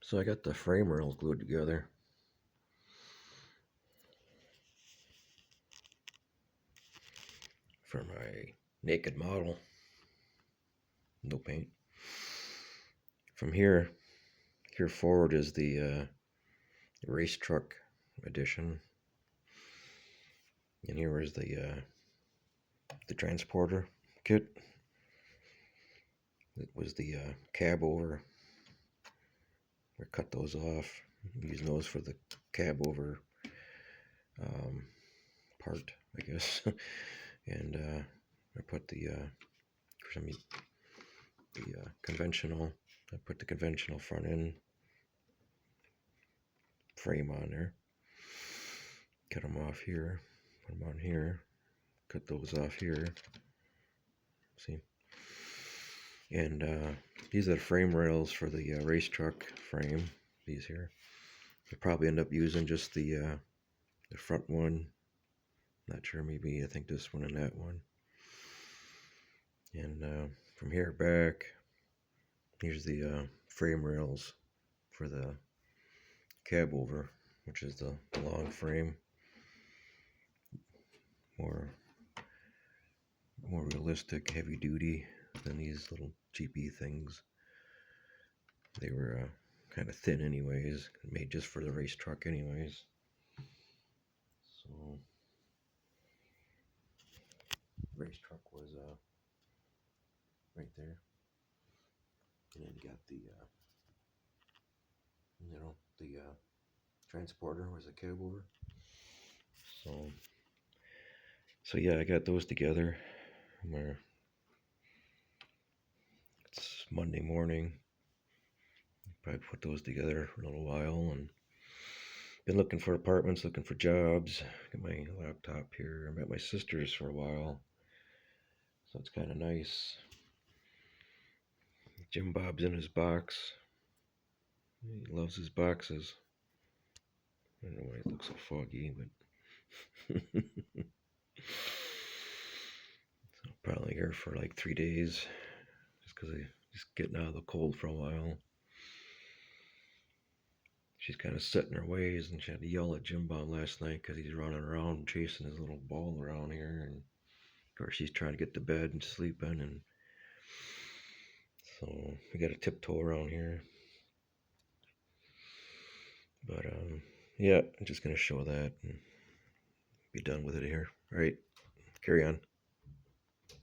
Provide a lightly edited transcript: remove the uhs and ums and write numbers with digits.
So I got the frame rails glued together. For my naked model. No paint. From here forward is the race truck edition. And here is the transporter kit. It was the Cabover. We cut those off. I'm using those for the Cabover part, I guess. And I put the conventional. I put the conventional front end frame on there. Cut them off here. Put them on here. Cut those off here. See. And these are the frame rails for the race truck frame. These here. I'll probably end up using just the front one. Not sure, maybe I think this one and that one. And from here back, here's the frame rails for the Cabover, which is the long frame. More realistic, heavy duty than these little cheapy things. They were kind of thin anyways, made just for the race truck anyways. So race truck was right there, and then you got the the transporter was a Cabover. So yeah, I got those together. It's Monday morning. Probably put those together for a little while, and been looking for apartments, looking for jobs. Got my laptop here. I'm at my sister's for a while, so it's kind of nice. Jim Bob's in his box. He loves his boxes. I don't know why it looks so foggy, but so probably here for like 3 days, just because I just getting out of the cold for a while. She's kind of set in her ways, and she had to yell at Jim Bob last night because he's running around chasing his little ball around here, and of course she's trying to get to bed and sleeping, and so we got to tiptoe around here. But yeah, I'm just gonna show that and be done with it here. All right, carry on.